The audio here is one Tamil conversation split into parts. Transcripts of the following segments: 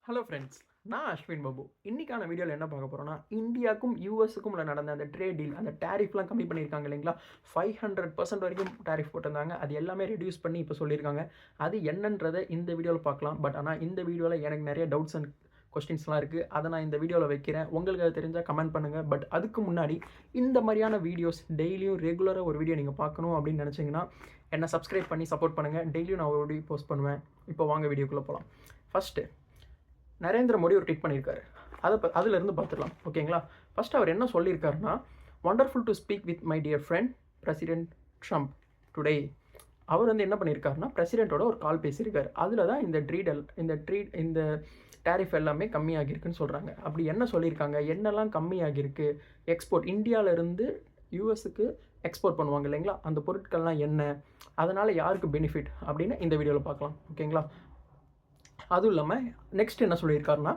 ஹலோ ஃப்ரெண்ட்ஸ், நான் அஸ்வின் பாபு. இன்னைக்கான வீடியோவில் என்ன பார்க்க போகிறோன்னா, இந்தியாவுக்கும் யூஎஸுக்கும் நடந்த அந்த ட்ரேட் டீல், அந்த டேரிஃப்லாம் கம்மி பண்ணியிருக்காங்க இல்லைங்களா? 500% வரைக்கும் டேரிஃப் போட்டிருந்தாங்க. அது எல்லாமே ரெடியூஸ் பண்ணி இப்போ சொல்லியிருக்காங்க. அது என்னன்றதை இந்த வீடியோவில் பார்க்கலாம். பட் ஆனால் இந்த வீடியோவில் எனக்கு நிறைய டவுட்ஸ் அண்ட் கொஸ்டின்ஸ்லாம் இருக்குது. அதை நான் இந்த வீடியோவில் வைக்கிறேன். உங்களுக்கு அது தெரிஞ்சால் கமெண்ட் பண்ணுங்கள். பட் அதுக்கு முன்னாடி இந்த மாதிரியான வீடியோஸ் டெய்லியும் ரெகுலராக ஒரு வீடியோ நீங்கள் பார்க்கணும் அப்படின்னு நினச்சிங்கன்னா என்னை சப்ஸ்கிரைப் பண்ணி சப்போர்ட் பண்ணுங்கள். டெய்லியும் நான் ஒரு வீடியோ போஸ்ட் பண்ணுவேன். இப்போ வாங்க வீடியோக்குள்ளே போகலாம். ஃபஸ்ட்டு நரேந்திர மோடி ஒரு ட்வீட் பண்ணியிருக்காரு. அதிலிருந்து பார்த்துடலாம். ஓகேங்களா? ஃபஸ்ட் அவர் என்ன சொல்லியிருக்காருன்னா, wonderful to speak with my dear friend president Trump today. அவர் வந்து என்ன பண்ணியிருக்காருன்னா, பிரசிடென்ட்டோட ஒரு கால் பேசியிருக்காரு. அதில் தான் இந்த டேரிஃப் எல்லாமே கம்மியாகிருக்குன்னு சொல்கிறாங்க. அப்படி என்ன சொல்லியிருக்காங்க, என்னெல்லாம் கம்மியாகிருக்கு, எக்ஸ்போர்ட் இந்தியாவிலேருந்து யூஎஸுக்கு எக்ஸ்போர்ட் பண்ணுவாங்க இல்லைங்களா, அந்த பொருட்கள்லாம் என்ன, அதனால் யாருக்கு பெனிஃபிட் அப்படின்னு இந்த வீடியோவில் பார்க்கலாம். ஓகேங்களா? அதுவும் இல்லாமல் நெக்ஸ்ட் என்ன சொல்லியிருக்காருன்னா,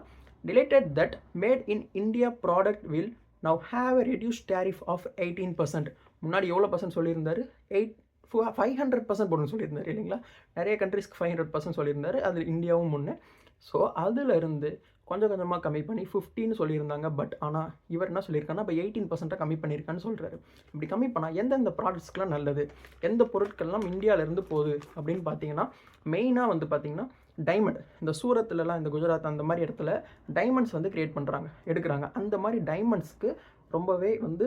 dilated that made in India product will now have a reduce tariff of 18%. முன்னாடி எவ்வளோ பர்சன்ட் சொல்லியிருந்தாரு? 500% போடுன்னு சொல்லியிருந்தார் இல்லைங்களா? நிறைய கண்ட்ரிஸ்க்கு 500% சொல்லியிருந்தார். அதில் இந்தியாவும் முன்னே. ஸோ அதிலிருந்து கொஞ்சம் கொஞ்சமாக கம்மி பண்ணி 15 சொல்லியிருந்தாங்க. பட் ஆனால் இவர் என்ன சொல்லியிருக்காருன்னா, இப்போ 18% கம்மி பண்ணியிருக்கான்னு சொல்கிறாரு. இப்படி கம்மி பண்ணால் எந்தெந்த ப்ராடக்ட்ஸ்க்கெலாம் நல்லது, எந்த பொருட்கள்லாம் இந்தியாவிலேருந்து போகுது அப்படின்னு பார்த்தீங்கன்னா, மெயினாக வந்து பார்த்தீங்கன்னா டைமண்ட், இந்த சூரத்துலலாம், இந்த குஜராத் அந்த மாதிரி இடத்துல டைமண்ட்ஸ் வந்து க்ரியேட் பண்ணுறாங்க, எடுக்கிறாங்க. அந்த மாதிரி டைமண்ட்ஸ்க்கு ரொம்பவே வந்து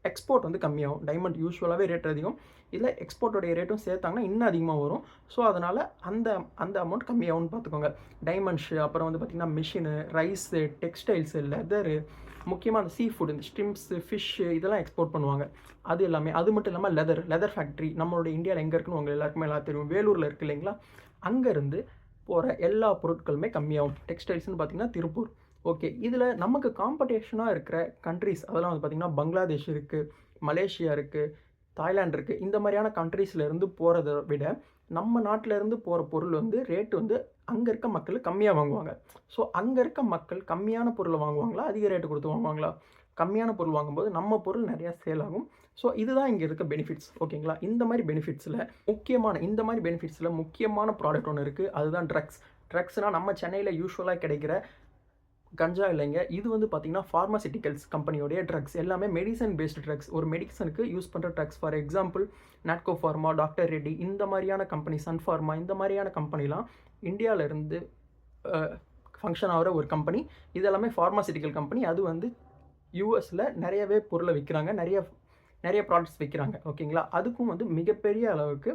எக்ஸ்போர்ட் வந்து கம்மியாகும். டைமண்ட் யூஸ்வலாகவே ரேட் அதிகம், இதில் எக்ஸ்போர்ட்டோடைய ரேட்டும் சேர்த்தாங்கன்னா இன்னும் அதிகமாக வரும். ஸோ அதனால் அந்த அமௌண்ட் கம்மியாகும்னு பார்த்துக்கோங்க. டைமண்ட்ஸு, அப்புறம் வந்து பார்த்திங்கன்னா மிஷினு, ரைஸு, டெக்ஸ்டைல்ஸு, லெதரு, முக்கியமாக அந்த சீ ஃபுட், இந்த ஸ்டிம்ஸு, ஃபிஷ்ஷு இதெல்லாம் எக்ஸ்போர்ட் பண்ணுவாங்க. அது எல்லாமே. அது மட்டும் இல்லாமல் லெதர் ஃபேக்ட்ரி நம்மளுடைய இந்தியாவில் எங்கே இருக்குன்னு உங்கள் எல்லாருக்குமே எல்லாம் தெரியும். வேலூரில் இருக்குது இல்லைங்களா? அங்கேருந்து போகிற எல்லா பொருட்களுமே கம்மியாகும். டெக்ஸ்டைல்ஸ்னு பார்த்திங்கன்னா திருப்பூர். ஓகே, இதில் நமக்கு காம்படிஷனாக இருக்கிற கண்ட்ரிஸ் அதெல்லாம் வந்து பார்த்திங்கன்னா பங்களாதேஷ் இருக்குது, மலேசியா இருக்குது, தாய்லாந்து இருக்குது. இந்த மாதிரியான கண்ட்ரீஸ்லேருந்து போகிறத விட நம்ம நாட்டிலேருந்து போகிற பொருள் வந்து ரேட்டு வந்து அங்கே இருக்க மக்கள் கம்மியாக வாங்குவாங்க. ஸோ அங்கே இருக்க மக்கள் கம்மியான பொருளை வாங்குவாங்களா, அதிக ரேட்டு கொடுத்து வாங்குவாங்களா? கம்மியான பொருள் வாங்கும்போது நம்ம பொருள் நிறையா சேல் ஆகும். ஸோ இதுதான் இங்கே இருக்க பெனிஃபிட்ஸ். ஓகேங்களா? இந்த மாதிரி பெனிஃபிட்ஸில் முக்கியமான ப்ராடக்ட் ஒன்று இருக்குது. அதுதான் ட்ரக்ஸ்னால் நம்ம சென்னையில் யூஸ்வலாக கிடைக்கிற கஞ்சா இல்லைங்க. இது வந்து பார்த்திங்கன்னா ஃபார்மசிட்டிக்கல்ஸ் கம்பெனியோடைய ட்ரக்ஸ். எல்லாமே மெடிசன் பேஸ்டு ட்ரக்ஸ். ஒரு மெடிசனுக்கு யூஸ் பண்ணுற drugs. For example Natco pharma, doctor Reddy, இந்த மாதிரியான கம்பெனி, சன் ஃபார்மா, இந்த மாதிரியான கம்பெனிலாம் இந்தியாவிலேருந்து ஃபங்க்ஷன் ஆகிற ஒரு கம்பெனி. இது எல்லாமே ஃபார்மாசிட்டிக்கல் கம்பெனி. அது வந்து யூஎஸில் நிறையவே பொருளை விற்கிறாங்க, நிறைய ப்ராடக்ட்ஸ் விற்கிறாங்க. ஓகேங்களா? அதுக்கும் வந்து மிகப்பெரிய அளவுக்கு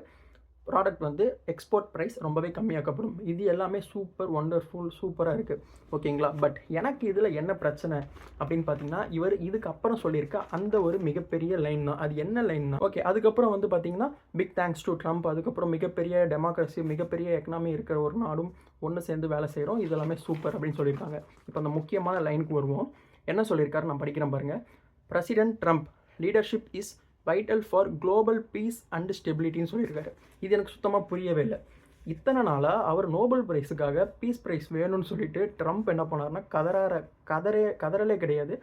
ப்ராடக்ட் வந்து எக்ஸ்போர்ட் ப்ரைஸ் ரொம்பவே கம்மியாக்கப்படும். இது எல்லாமே சூப்பராக இருக்குது. ஓகேங்களா? பட் எனக்கு இதில் என்ன பிரச்சனை அப்படின்னு பார்த்தீங்கன்னா, இவர் இதுக்கப்புறம் சொல்லியிருக்க அந்த ஒரு மிகப்பெரிய லைன் தான். அது என்ன லைன்னா, ஓகே, அதுக்கப்புறம் வந்து பார்த்தீங்கன்னா பிக் தேங்க்ஸ் டு ட்ரம்ப், அதுக்கப்புறம் மிகப்பெரிய டெமோக்ரஸி, மிகப்பெரிய எக்கனாமி இருக்கிற ஒரு நாடும் ஒன்று சேர்ந்து வேலை செய்கிறோம், இதெல்லாமே சூப்பர் அப்படின்னு சொல்லியிருக்காங்க. இப்போ அந்த முக்கியமான லைனுக்கு வருவோம். என்ன சொல்லியிருக்காரு நான் படிக்கிறேன் பாருங்கள். President Trump leadership is vital for global peace and ஸ்டெபிலிட்டின்னு சொல்லியிருக்காரு. இது எனக்கு சுத்தமாக புரியவே இல்லை. இத்தனை நாளாக அவர் நோபல் ப்ரைஸுக்காக பீஸ் ப்ரைஸ் வேணும்னு சொல்லிட்டு ட்ரம்ப் என்ன பண்ணார்னா, கதறலே கிடையாது,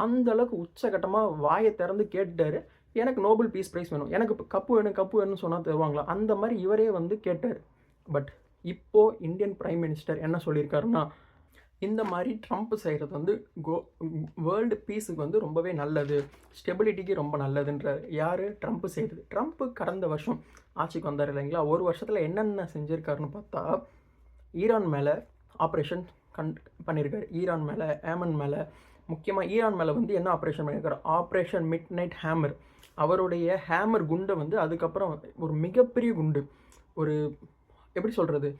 அந்தளவுக்கு உச்சகட்டமாக வாயை திறந்து கேட்டார், எனக்கு நோபல் பீஸ் ப்ரைஸ் வேணும், எனக்கு கப்பு வேணும்னு சொன்னால் தருவாங்களா, அந்த மாதிரி இவரே வந்து கேட்டார். பட் இப்போது இந்தியன் பிரைம் மினிஸ்டர் என்ன சொல்லியிருக்காருன்னா, இந்த மாதிரி ட்ரம்ப் செய்கிறது வந்து வேர்ல்டு பீஸுக்கு வந்து ரொம்பவே நல்லது, ஸ்டெபிலிட்டிக்கு ரொம்ப நல்லதுன்றார். யார்? ட்ரம்ப் செய்கிறது. ட்ரம்ப் கடந்த வருஷம் ஆட்சிக்கு வந்தார் இல்லைங்களா? ஒரு வருஷத்தில் என்னென்ன செஞ்சுருக்காருன்னு பார்த்தா, ஈரான் மேலே ஆப்ரேஷன் பண்ணியிருக்காரு. ஈரான் மேலே, ஏமன் மேலே, முக்கியமாக ஈரான் மேலே வந்து என்ன ஆப்ரேஷன் பண்ணியிருக்காரு? Operation mid night hammer. அவருடைய ஹேமர் குண்டை வந்து அதுக்கப்புறம் ஒரு மிகப்பெரிய குண்டு, ஒரு எப்படி சொல்கிறது,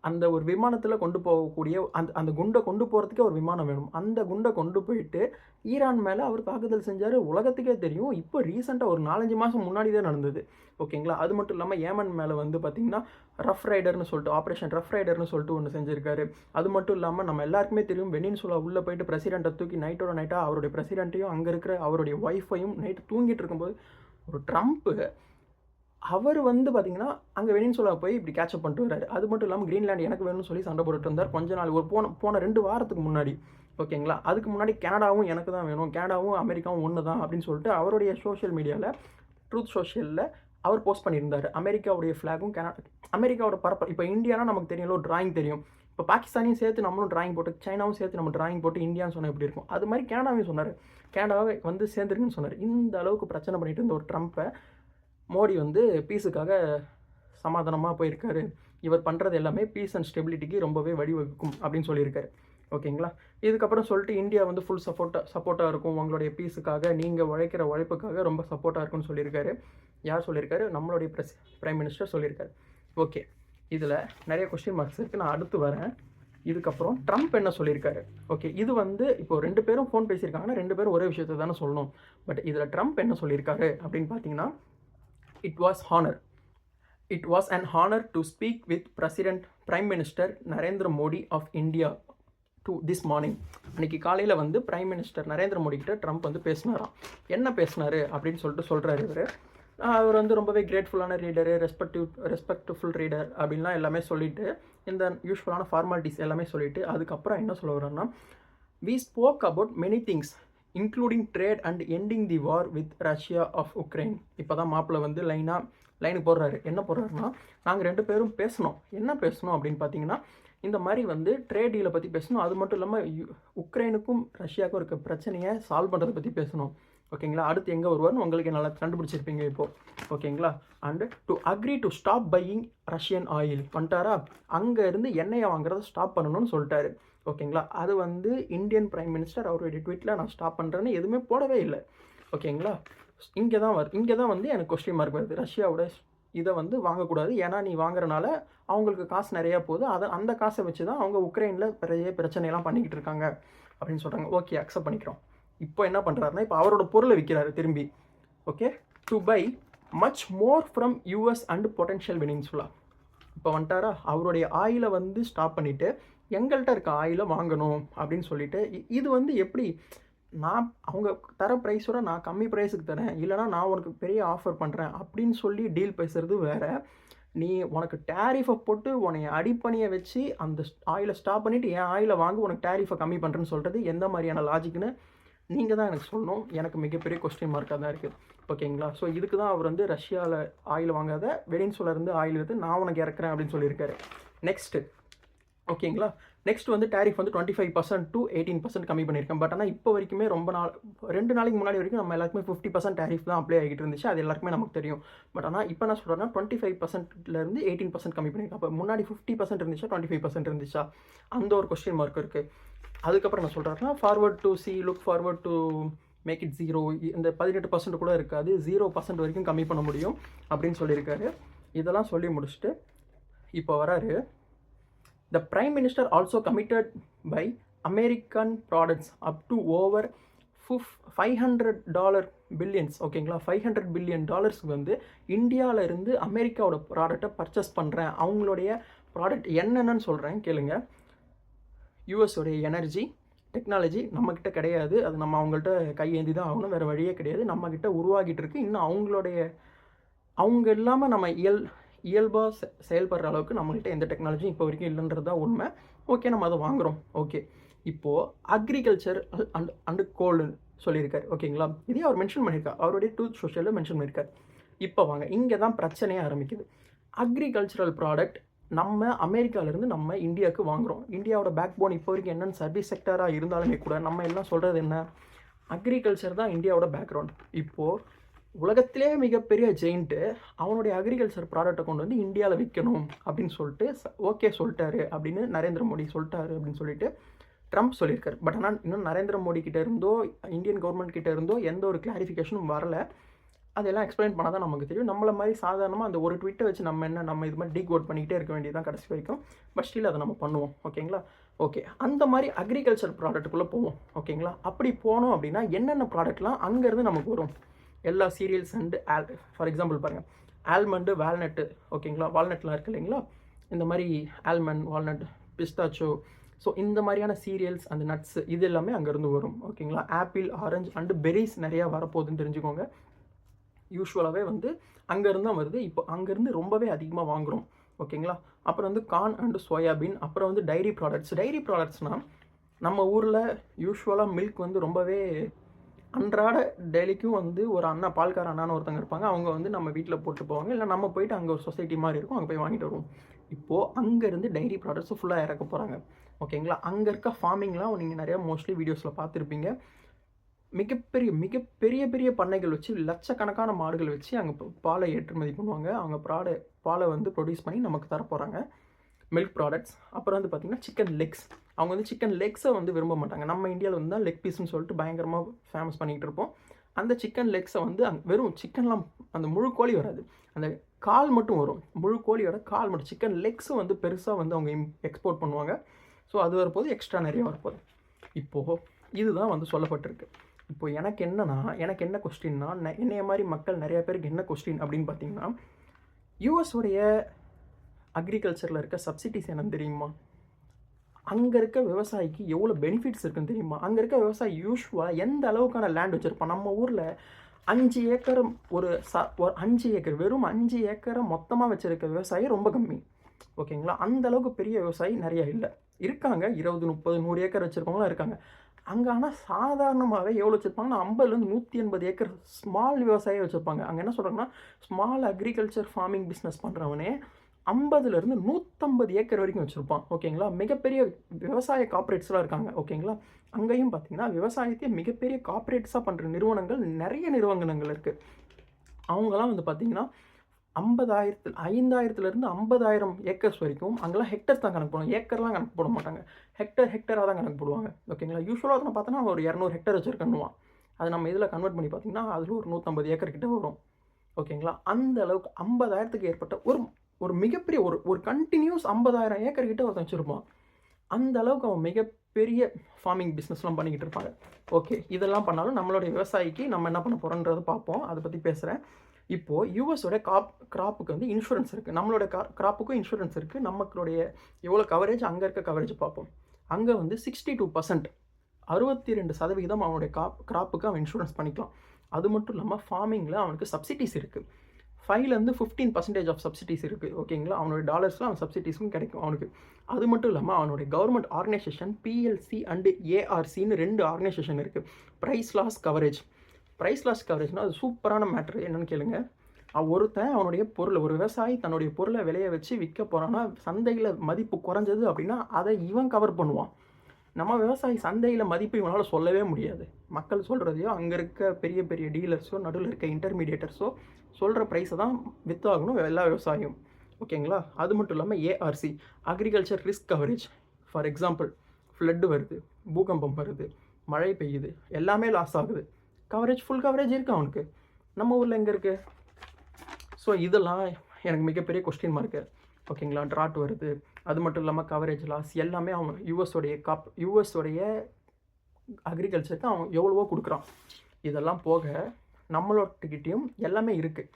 அந்த ஒரு விமானத்தில் கொண்டு போகக்கூடிய அந்த குண்டை கொண்டு போகிறதுக்கே ஒரு விமானம் வேணும். அந்த குண்டை கொண்டு போயிட்டு ஈரான் மேலே அவர் தாக்குதல் செஞ்சார். உலகத்துக்கே தெரியும். இப்போ ரீசெண்டாக ஒரு 4-5 மாதம் முன்னாடி தான் நடந்தது. ஓகேங்களா? அது மட்டும் இல்லாமல் ஏமன் மேலே வந்து பார்த்திங்கன்னா ரஃப் ரைடர்னு சொல்லிட்டு, ஆப்ரேஷன் ரஃப் ரைடர்னு சொல்லிட்டு ஒன்று செஞ்சுருக்காரு. அது மட்டும் இல்லாமல் நம்ம எல்லாருக்குமே தெரியும், வெனின்சுலா உள்ளே போயிட்டு பிரசிடெண்ட்டை தூக்கி நைட்டாக அவருடைய பிரசிடெண்ட்டையும் அங்கே இருக்கிற அவருடைய ஒய்ஃபையும் நைட்டு தூங்கிட்டு இருக்கும்போது ஒரு ட்ரம்ப்பு அவர் வந்து பார்த்திங்கன்னா அங்கே வெனின்சுலா போய் இப்படி கேட்சப் பண்ணிட்டு வர்றாரு. அது மட்டும் இல்லாமல் கிரீன்லாண்ட் எனக்கு வேணும்னு சொல்லி சண்டை போட்டுட்டு இருந்தார் கொஞ்ச நாள், ஒரு போன 2 வாரத்துக்கு முன்னாடி. ஓகேங்களா? அதுக்கு முன்னாடி கனடாவும் எனக்கு தான் வேணும், கனடாவும் அமெரிக்காவும் ஒன்று தான் அப்படின்னு சொல்லிட்டு அவருடைய சோஷியல் மீடியாவில், ட்ரூத் சோஷியலில் அவர் போஸ்ட் பண்ணியிருந்தார். அமெரிக்காவுடைய ஃப்ளாகும் அமெரிக்காவோட பரப்ப. இப்போ இந்தியானா நமக்கு தெரியும், ஒரு டிராயிங் தெரியும், இப்போ பாகிஸ்தானையும் சேர்த்து நம்மளும் டிராயிங் போட்டு, சைனாவும் சேர்த்து நம்ம டிராயிங் போட்டு இந்தியான்னு சொன்னால் எப்படி இருக்கும்? அது மாதிரி கனடாவையும் சொன்னார். கனடாவை வந்து சேர்ந்துருக்குன்னு சொன்னார். இந்த அளவுக்கு பிரச்சனை பண்ணிட்டு இருந்த ஒரு ட்ரம்ப்பை மோடி வந்து பீஸுக்காக சமாதானமாக போயிருக்காரு. இவர் பண்ணுறது எல்லாமே பீஸ் அண்ட் ஸ்டெபிலிட்டிக்கு ரொம்பவே வழிவகுக்கும் அப்படின்னு சொல்லியிருக்காரு. ஓகேங்களா? இதுக்கப்புறம் சொல்லிட்டு இந்தியா வந்து ஃபுல் சப்போர்ட்டாக இருக்கும் உங்களுடைய பீஸுக்காக, நீங்கள் உழைக்கிற உழைப்புக்காக ரொம்ப சப்போர்ட்டாக இருக்கும்னு சொல்லியிருக்காரு. யார் சொல்லியிருக்காரு? நம்மளுடைய பிரைம் மினிஸ்டர் சொல்லியிருக்காரு. ஓகே, இதில் நிறைய கொஸ்டின் மார்க்ஸ் இருக்குது. நான் அடுத்து வரேன். இதுக்கப்புறம் ட்ரம்ப் என்ன சொல்லியிருக்காரு? ஓகே, இது வந்து இப்போ 2 பேரும் ஃபோன் பேசியிருக்காங்கன்னா 2 பேரும் ஒரே விஷயத்தை தானே சொல்லணும். பட் இதில் ட்ரம்ப் என்ன சொல்லியிருக்காரு அப்படின்னு பார்த்தீங்கன்னா, it was an honor to speak with Prime Minister Narendra Modi of India to this morning. அன்றைக்கி காலையில் வந்து பிரைம் மினிஸ்டர் நரேந்திர மோடி கிட்ட ட்ரம்ப் வந்து பேசினாராம். என்ன பேசினார் அப்படின்னு சொல்லிட்டு சொல்கிறாரு இவர். அவர் வந்து ரொம்பவே கிரேட்ஃபுல்லான ரீடரு, ரெஸ்பெக்ட்ஃபுல் ரீடர் அப்படின்லாம் எல்லாமே சொல்லிவிட்டு, இந்த யூஸ்வலான ஃபார்மாலிட்டிஸ் எல்லாமே சொல்லிவிட்டு, அதுக்கப்புறம் என்ன சொல்ல வர்றாருன்னா, we spoke about many things including trade and ending the war with Russia of Ukraine. இப்போ தான் மாப்பிள்ளை வந்து லைனுக்கு போடுறாரு. என்ன போடுறாருன்னா, நாங்கள் 2 பேரும் பேசணும். என்ன பேசணும் அப்படின்னு பார்த்தீங்கன்னா, இந்த மாதிரி வந்து ட்ரேட் டீலை பற்றி பேசணும். அது மட்டும் இல்லாமல் உக்ரைனுக்கும் ரஷ்யாவுக்கும் இருக்க பிரச்சனையை சால்வ் பண்ணுறதை பற்றி பேசணும். ஓகேங்களா? அடுத்து எங்கே வருவார்னு உங்களுக்கு நல்லா கண்டுபிடிச்சிருப்பீங்க இப்போது. ஓகேங்களா? And to agree to stop buying Russian oil வந்துட்டாரா? அங்கே இருந்து எண்ணெயை வாங்குறத ஸ்டாப் பண்ணணும்னு சொல்லிட்டாரு. ஓகேங்களா? அது வந்து இந்தியன் பிரைம் மினிஸ்டர் அவருடைய ட்வீட்டில் நான் ஸ்டாப் பண்ணுறேன்னு எதுவுமே போடவே இல்லை. ஓகேங்களா? இங்கே தான் வந்து எனக்கு கொஸ்டின் மார்க் வருது. ரஷ்யாவோட இதை வந்து வாங்கக்கூடாது, ஏன்னா நீ வாங்குறனால அவங்களுக்கு காசு நிறையா போகுது, அந்த காசை வச்சு தான் அவங்க உக்ரைனில் பெரிய பிரச்சனையெல்லாம் பண்ணிக்கிட்டு இருக்காங்க அப்படின்னு சொல்கிறாங்க. ஓகே, அக்செப்ட் பண்ணிக்கிறோம். இப்போ என்ன பண்ணுறாருன்னா, இப்போ அவரோட பொருளை விற்கிறாரு திரும்பி. Okay, to buy much more from US and potential Venezuela. இப்போ வந்துட்டாரா? அவருடைய ஆயிலை வந்து ஸ்டாப் பண்ணிவிட்டு எங்கள்கிட்ட இருக்க ஆயிலை வாங்கணும் அப்படின்னு சொல்லிட்டு, இது வந்து எப்படி நான் அவங்க தர ப்ரைஸோட நான் கம்மி ப்ரைஸுக்கு தரேன், இல்லைனா நான் உனக்கு பெரிய ஆஃபர் பண்ணுறேன் அப்படின்னு சொல்லி டீல் பேசுகிறது வேறு. நீ உனக்கு டேரிஃபை போட்டு உன்னை அடிப்பணியை வச்சு அந்த ஆயிலை ஸ்டாப் பண்ணிவிட்டு என் ஆயிலை வாங்க உனக்கு டேரிஃபை கம்மி பண்ணுறேன்னு சொல்கிறது எந்த மாதிரியான லாஜிக்னு நீங்கள் தான் எனக்கு சொல்லணும். எனக்கு மிகப்பெரிய கொஸ்டின் மார்க்காக தான் இருக்குது. ஓகேங்களா? ஸோ இதுக்கு தான் அவர் வந்து ரஷ்யாவில் ஆயில் வாங்காத வெனின்சுலாலேருந்து ஆயில் எடுத்து நான் உனக்கு இறக்குறேன் அப்படின்னு சொல்லியிருக்காரு. நெக்ஸ்ட்டு ஓகேங்களா? நெக்ஸ்ட் வந்து டேரிஃப் வந்து 25% to 18% கம்மி பண்ணியிருக்கேன். பட் ஆனால் இப்போ வரைக்குமே 2 நாளைக்கு முன்னாடி வரைக்கும் நம்ம எல்லாருக்குமே 50% டேரிஃப் தான் அப்ளை ஆகிட்டு இருந்துச்சு. அது எல்லாருக்குமே நமக்கு தெரியும். பட் ஆனால் இப்போ என்ன சொல்கிறேன்னா 25%லேருந்து 18% கம்மி பண்ணியிருக்கேன். அப்போ முன்னாடி 50% இருந்துச்சா 25% இருந்துச்சா? அந்த ஒரு கொஸ்டின் மார்க் இருக்குது. அதுக்கப்புறம் என்ன சொல்கிறாருன்னா, look forward to make it 0. இந்த 18% கூட இருக்காது, 0% வரைக்கும் கம்மி பண்ண முடியும் அப்படின்னு சொல்லியிருக்காரு. இதெல்லாம் சொல்லி முடிச்சுட்டு இப்போ வராரு. The Prime Minister also committed by American products up to over $500 billions. ஓகேங்களா? $500 billion வந்து இந்தியாவில் இருந்து அமெரிக்காவோட ப்ராடக்டை பர்ச்சேஸ் பண்ணுறேன். அவங்களுடைய ப்ராடக்ட் என்னென்னு சொல்கிறேன் கேளுங்க. யூஎஸோடைய எனர்ஜி டெக்னாலஜி நம்மக்கிட்ட கிடையாது, அது நம்ம அவங்கள்ட்ட கையேந்தி தான் ஆகணும், வேறு வழியே கிடையாது. நம்மக்கிட்ட உருவாகிட்டு இருக்குது. இன்னும் அவங்க இல்லாமல் நம்ம இயல்பாக செயல்படுற அளவுக்கு நம்மள்கிட்ட எந்த டெக்னாலஜியும் இப்போ வரைக்கும் இல்லைன்றது தான் உண்மை. ஓகே, நம்ம அதை வாங்குகிறோம். ஓகே, இப்போது அக்ரிகல்ச்சர் அண்டு கோல்டுன்னு சொல்லியிருக்காரு. ஓகேங்களா? இதே அவர் மென்ஷன் பண்ணியிருக்கார், அவருடைய ட்ரூத் சோஷியலில் மென்ஷன் பண்ணியிருக்கார். இப்போ வாங்க, இங்கே தான் பிரச்சனையே ஆரம்பிக்குது. அக்ரிகல்ச்சரல் ப்ராடக்ட் நம்ம அமெரிக்காவிலேருந்து நம்ம இந்தியாவுக்கு வாங்குகிறோம். இந்தியாவோட பேக் போன் இப்போ வரைக்கும் என்னென்னு சர்வீஸ் செக்டராக இருந்தாலுமே கூட நம்ம எல்லாம் சொல்கிறது என்ன? அக்ரிகல்ச்சர் தான் இந்தியாவோட பேக்ரவுண்ட். இப்போது உலகத்திலே மிகப்பெரிய ஜெயிண்ட்டு அவனுடைய அக்ரிகல்ச்சர் ப்ராடக்டை கொண்டு வந்து இந்தியாவில் விற்கணும் அப்படின்னு சொல்லிட்டு ஓகே சொல்லிட்டாரு அப்படின்னு நரேந்திர மோடி சொல்லிட்டாரு அப்படின்னு சொல்லிட்டு ட்ரம்ப் சொல்லியிருக்காரு. பட் ஆனால் இன்னும் நரேந்திர மோடி கிட்டே இருந்தோ இந்தியன் கவர்மெண்ட் கிட்டே இருந்தோ எந்த ஒரு கிளாரிஃபிகேஷனும் வரலை. அதெல்லாம் எக்ஸ்பிளைன் பண்ணால் தான் நமக்கு தெரியும். நம்மளை மாதிரி சாதாரணமாக அந்த ஒரு ட்விட்டை வச்சு நம்ம இது மாதிரி டீகோட் பண்ணிக்கிட்டே இருக்க வேண்டியதான் கடைசி வரைக்கும். பட் ஸ்டில் அதை நம்ம பண்ணுவோம். ஓகேங்களா? ஓகே, அந்த மாதிரி அக்ரிகல்ச்சர் ப்ராடக்ட்டுக்குள்ளே போவோம். ஓகேங்களா? அப்படி போனோம் அப்படின்னா என்னென்ன ப்ராடக்ட்லாம் அங்கேருந்து நமக்கு வரும்? எல்லா சீரியல்ஸ் அண்டு ஃபார் எக்ஸாம்பிள் பாருங்கள், ஆல்மண்டு, வால்நட்டு. ஓகேங்களா? வால்நட்லாம் இருக்குது இல்லைங்களா? இந்த மாதிரி ஆல்மண்ட், வால்நட், பிஸ்தாச்சோ, ஸோ இந்த மாதிரியான சீரியல்ஸ் அந்த நட்ஸு இது எல்லாமே அங்கேருந்து வரும். ஓகேங்களா? ஆப்பிள், ஆரஞ்சு அண்டு பெரிஸ் நிறையா வரப்போகுதுன்னு தெரிஞ்சுக்கோங்க. யூஸ்வலாகவே வந்து அங்கேருந்து தான் வருது. இப்போ அங்கேருந்து ரொம்பவே அதிகமாக வாங்குகிறோம். ஓகேங்களா? அப்புறம் வந்து கார்ன் அண்டு சோயாபீன், அப்புறம் வந்து டைரி ப்ராடக்ட்ஸ்னால் நம்ம ஊரில் யூஸ்வலாக மில்க் வந்து ரொம்பவே அன்றாட டெய்லிக்கும் வந்து ஒரு பால்கார அண்ணான்னு ஒருத்தங்க இருப்பாங்க. அவங்க வந்து நம்ம வீட்டில் போட்டு போவாங்க, இல்லை நம்ம போயிட்டு அங்கே ஒரு சொசைட்டி மாதிரி இருக்கும், அங்கே போய் வாங்கிட்டு வருவோம். இப்போது அங்கேருந்து டைரி ப்ராடக்ட்ஸை ஃபுல்லாக இறக்க போகிறாங்க. ஓகேங்களா? அங்கே இருக்க ஃபார்மிங்லாம் நீங்கள் நிறையா மோஸ்ட்லி வீடியோஸில் பார்த்துருப்பீங்க. மிகப்பெரிய பெரிய பண்ணைகள் வச்சு லட்சக்கணக்கான மாடுகள் வச்சு அங்கே பாலை ஏற்றுமதி பண்ணுவாங்க. அவங்க பாலை வந்து ப்ரொடியூஸ் பண்ணி நமக்கு தரப்போகிறாங்க. Milk products. அப்புறம் வந்து பார்த்திங்கன்னா சிக்கன் லெக்ஸ். அவங்க வந்து சிக்கன் லெக்ஸை வந்து விரும்ப மாட்டாங்க. நம்ம இந்தியாவில் வந்து தான் லெக் பீஸ்ன்னு சொல்லிட்டு பயங்கரமாக ஃபேமஸ் பண்ணிகிட்டு இருப்போம். அந்த சிக்கன் லெக்ஸை வந்து வெறும் சிக்கன்லாம் அந்த முழு கோழி வராது, அந்த கால் மட்டும் வரும். முழு கோழியோட கால் மட்டும், சிக்கன் லெக்ஸும் வந்து பெருசாக வந்து அவங்க எக்ஸ்போர்ட் பண்ணுவாங்க. ஸோ அது வரப்போது எக்ஸ்ட்ரா நிறைய வரப்போகுது. இப்போது இதுதான் வந்து சொல்லப்பட்டிருக்கு. இப்போ எனக்கு என்ன கொஸ்டின்னா, என்னைய மாதிரி மக்கள் நிறைய பேருக்கு என்ன கொஸ்டின் அப்படின்னு பார்த்தீங்கன்னா, யூஎஸோடைய அக்ரிகல்ச்சரில் இருக்க சப்சிடிஸ் என்னன்னு தெரியுமா? அங்கே இருக்க விவசாயிக்கு எவ்வளோ பெனிஃபிட்ஸ் இருக்குன்னு தெரியுமா? அங்கே இருக்க விவசாயி யூஸ்வலாக எந்த அளவுக்கான லேண்ட் வச்சுருப்பான்? நம்ம ஊரில் 5 ஏக்கர் ஒரு 5 ஏக்கர் வெறும் 5 ஏக்கரை மொத்தமாக வச்சுருக்க விவசாயி ரொம்ப கம்மி. ஓகேங்களா? அந்த அளவுக்கு பெரிய விவசாயி நிறைய இல்லை. இருக்காங்க 20, 30, 100 ஏக்கர் வச்சுருக்கவங்களாம் இருக்காங்க. அங்கே ஆனால் சாதாரணமாகவே எவ்வளோ வச்சுருப்பாங்கன்னா 50லேருந்து 180 ஏக்கர் ஸ்மால் விவசாயம் வச்சுருப்பாங்க. அங்கே என்ன சொல்கிறாங்கன்னா, ஸ்மால் அக்ரிகல்ச்சர் ஃபார்மிங் பிஸ்னஸ் பண்ணுறவனே 50லேருந்து 150 ஏக்கர் வரைக்கும் வச்சுருப்பான். ஓகேங்களா? மிகப்பெரிய விவசாய கார்ப்பரேட்ஸ்லாம் இருக்காங்க. ஓகேங்களா? அங்கேயும் பார்த்தீங்கன்னா விவசாயத்தையே மிகப்பெரிய கார்ப்பரேட்ஸாக பண்ணுற நிறுவனங்கள் நிறைய நிறுவனங்கள் இருக்குது. அவங்களாம் வந்து பார்த்திங்கன்னா 5000லேருந்து 50,000 ஏக்கர்ஸ் வரைக்கும் அங்கெல்லாம் ஹெக்டர்ஸ் தான் கணக்கு போடுவாங்க. ஏக்கர்லாம் கணக்கு போட மாட்டாங்க. ஹெக்டராக தான் கணக்கு போடுவாங்க. ஓகேங்களா? யூஸ்வலாக அதில் பார்த்தோன்னா ஒரு 200 ஹெக்டர் வச்சுருக்கணுவான். அது நம்ம இதில் கன்வெர்ட் பண்ணி பார்த்திங்கன்னா அதில் ஒரு 150 ஏக்கர் கிட்ட வரும். ஓகேங்களா? அந்த அளவுக்கு 50,000க்கு ஏற்பட்ட ஒரு மிகப்பெரிய ஒரு கண்டினியூஸ் 50,000 ஏக்கர் கிட்ட ஒருத்தன் வச்சுருப்பான். அந்த அளவுக்கு அவன் மிகப்பெரிய ஃபார்மிங் பிஸ்னஸ்லாம் பண்ணிக்கிட்டு இருப்பாங்க. ஓகே, இதெல்லாம் பண்ணாலும் நம்மளுடைய விவசாயிக்கு நம்ம என்ன பண்ண போகிறோன்றதை பார்ப்போம். அதை பற்றி பேசுகிறேன். இப்போது யூஎஸோட கிராப்புக்கு வந்து இன்சூரன்ஸ் இருக்குது. நம்மளோட கிராப்புக்கும் இன்சூரன்ஸ் இருக்குது. நமக்குடைய எவ்வளோ கவரேஜ், அங்கே இருக்க கவரேஜ் பார்ப்போம். அங்கே வந்து 62%, 62% அவனுடைய கிராப்புக்கு அவன் இன்சூரன்ஸ் பண்ணிக்கலாம். அது மட்டும் இல்லாமல் ஃபார்மிங்கில் அவனுக்கு சப்சிடிஸ் இருக்குது. 5லேருந்து 15% ஆஃப் சப்சிடிஸ் இருக்குது. ஓகேங்களா? அவனுடைய டாலர்ஸில் அவன் சப்சிடிஸும் கிடைக்கும் அவனுக்கு. அது மட்டும் இல்லாமல் அவனுடைய கவர்மெண்ட் ஆர்கனைசேஷன் PLC அண்டு ARCன்னு 2 ஆர்கனைசேஷன் இருக்குது. ப்ரைஸ் லாஸ் கவரேஜ்னால் அது சூப்பரான மேட்ரு. என்னென்னு கேளுங்க. ஒருத்தன் அவனுடைய பொருளை, ஒரு விவசாயி தன்னுடைய பொருளை விளைய வச்சு விற்க போகிறான்னா சந்தையில் மதிப்பு குறைஞ்சது அப்படின்னா அதை இவன் கவர் பண்ணுவான். நம்ம விவசாயி சந்தையில் மதிப்பு இவனால் சொல்லவே முடியாது. மக்கள் சொல்கிறதையோ அங்கே இருக்க பெரிய பெரிய டீலர்ஸோ நடுவில் இருக்க இன்டர்மீடியேட்டர்ஸோ சொல்கிற ப்ரைஸை தான் விற்றாகணும் எல்லா விவசாயியும். ஓகேங்களா? அது மட்டும் இல்லாமல் ARC, agriculture risk coverage. For example, flood வருது, பூகம்பம் வருது, மழை பெய்யுது, எல்லாமே லாஸ் ஆகுது. ஃபுல் கவரேஜ் இருக்குது அவனுக்கு. நம்ம ஊரில் எங்கே இருக்குது? ஸோ இதெல்லாம் எனக்கு மிகப்பெரிய கொஸ்டின் மார்க்கு. ஓகேங்களா? ட்ராட் வருது, அது மட்டும் இல்லாமல் கவரேஜ் லாஸ், எல்லாமே அவன் யூஎஸோடைய அக்ரிகல்ச்சருக்கு அவன் எவ்வளவோ கொடுக்குறான். இதெல்லாம் போக நம்மளோடகிட்டையும் எல்லாமே இருக்குது.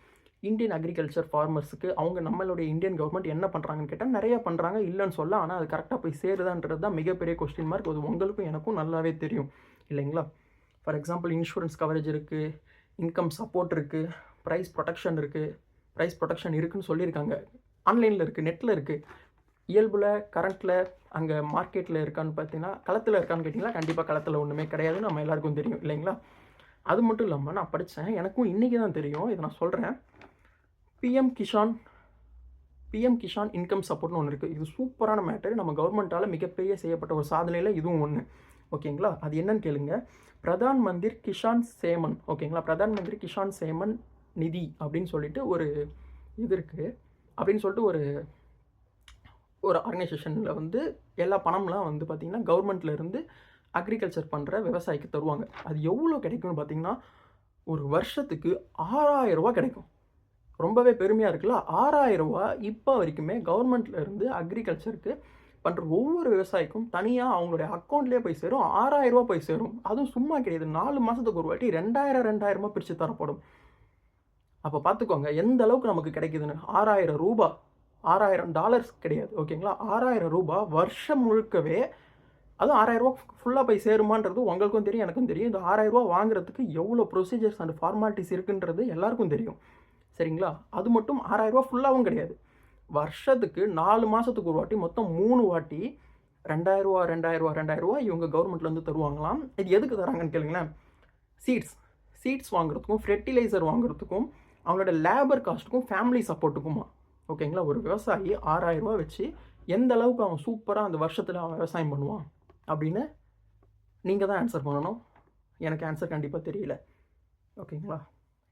இந்தியன் அக்ரிகல்ச்சர் ஃபார்மர்ஸுக்கு நம்மளுடைய இந்தியன் கவர்மெண்ட் என்ன பண்ணுறாங்கன்னு கேட்டால் நிறைய பண்ணுறாங்க, இல்லைன்னு சொல்ல. ஆனால் அது கரெக்டாக போய் சேருதான்றது தான் மிகப்பெரிய கொஸ்டின் மார்க். அது உங்களுக்கும் எனக்கும் நல்லாவே தெரியும் இல்லைங்களா? ஃபார் எக்ஸாம்பிள், இன்சூரன்ஸ் கவரேஜ் இருக்குது, இன்கம் சப்போர்ட் இருக்குது, ப்ரைஸ் ப்ரொடெக்ஷன் இருக்குதுன்னு சொல்லியிருக்காங்க. ஆன்லைனில் இருக்குது, நெட்டில் இருக்குது. இயல்பில் கரண்ட்டில் அங்கே மார்க்கெட்டில் இருக்கான்னு பார்த்தீங்கன்னா, களத்தில் இருக்கான்னு கேட்டிங்கன்னா கண்டிப்பாக களத்தில் ஒன்றுமே கிடையாதுன்னு நம்ம எல்லாருக்கும் தெரியும் இல்லைங்களா? அது மட்டும் இல்லாமல் நான் படித்தேன், எனக்கும் இன்றைக்கி தான் தெரியும், இதை நான் சொல்கிறேன். PM கிஷான் இன்கம் சப்போர்ட்னு ஒன்று இருக்குது. இது சூப்பரான மேட்டர். நம்ம கவர்மெண்ட்டால் மிகப்பெரிய செய்யப்பட்ட ஒரு சாதனையில் இதுவும் ஒன்று. ஓகேங்களா? அது என்னன்னு கேளுங்க. பிரதான் மந்திர் கிஷான் சேமன். ஓகேங்களா? பிரதான் மந்திரி கிஷான் சேமன் நிதி அப்படின்னு சொல்லிட்டு ஒரு இது இருக்குது. அப்படின்னு சொல்லிட்டு ஒரு ஆர்கனைசேஷனில் வந்து எல்லா பணம்லாம் வந்து பார்த்திங்கன்னா கவர்மெண்ட்லேருந்து அக்ரிகல்ச்சர் பண்ணுற விவசாயிக்கு தருவாங்க. அது எவ்வளோ கிடைக்கும்னு பார்த்திங்கன்னா ஒரு வருஷத்துக்கு 6,000 ரூபா கிடைக்கும். ரொம்பவே பெருமையாக இருக்குல்ல? 6,000 ரூபா இப்போ வரைக்குமே கவர்மெண்ட்லேருந்து அக்ரிகல்ச்சருக்கு பண்ணுற ஒவ்வொரு விவசாயிக்கும் தனியாக அவங்களுடைய அக்கௌண்ட்லேயே போய் சேரும். 6,000 ரூபா போய் சேரும். அதுவும் சும்மா கிடையாது. 4 மாதத்துக்கு ஒரு வாட்டி 2,000 பிரித்து தரப்படும். அப்போ பார்த்துக்கோங்க எந்த அளவுக்கு நமக்கு கிடைக்குதுன்னு. 6,000 ரூபா, $6,000 கிடையாது. ஓகேங்களா? 6,000 ரூபா வருஷம் முழுக்கவே. அதுவும் 6,000 ரூபா ஃபுல்லாக போய் சேருமான்றது உங்களுக்கும் தெரியும், எனக்கும் தெரியும். இந்த 6,000 ரூபா வாங்குறதுக்கு எவ்வளோ ப்ரொசீஜர்ஸ் அண்ட் ஃபார்மாலிட்டிஸ் இருக்குன்றது எல்லாருக்கும் தெரியும். சரிங்களா? அது மட்டும் 6,000 ரூபா ஃபுல்லாகவும் கிடையாது. வருஷத்துக்கு 4 மாதத்துக்கு ஒரு வாட்டி மொத்தம் 3 வாட்டி $2,000 இவங்க கவர்மெண்ட்லேருந்து தருவாங்களாம். இது எதுக்கு தராங்கன்னு கேளுங்களேன். சீட்ஸ் வாங்குறதுக்கும், ஃபெர்டிலைசர் வாங்குறதுக்கும், அவங்களோட லேபர் காஸ்ட்டுக்கும், ஃபேமிலி சப்போர்ட்டுக்குமா. ஓகேங்களா? ஒரு விவசாயி ரூ. 6,000 வச்சு எந்த அளவுக்கு அவன் சூப்பராக அந்த வருஷத்தில் அவன் விவசாயம் பண்ணுவான் அப்படின்னு நீங்கள் தான் ஆன்சர் பண்ணணும். எனக்கு ஆன்சர் கண்டிப்பாக தெரியல. ஓகேங்களா?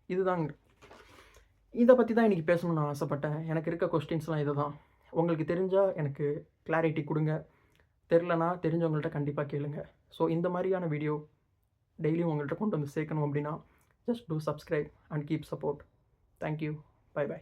இதுதாங்க. இதை பற்றி தான் இன்றைக்கி பேசணும்னு நான் ஆசைப்பட்டேன். எனக்கு இருக்க கொஸ்டின்ஸ்லாம் இது தான். உங்களுக்கு தெரிஞ்சால் எனக்கு கிளாரிட்டி கொடுங்க. தெரிலனா தெரிஞ்சவங்கள்ட்ட கண்டிப்பாக கேளுங்க. ஸோ இந்த மாதிரியான வீடியோ டெய்லியும் உங்கள்கிட்ட கொண்டு வந்து சேர்க்கணும் அப்படின்னா just to subscribe and keep support. Thank you. Bye by.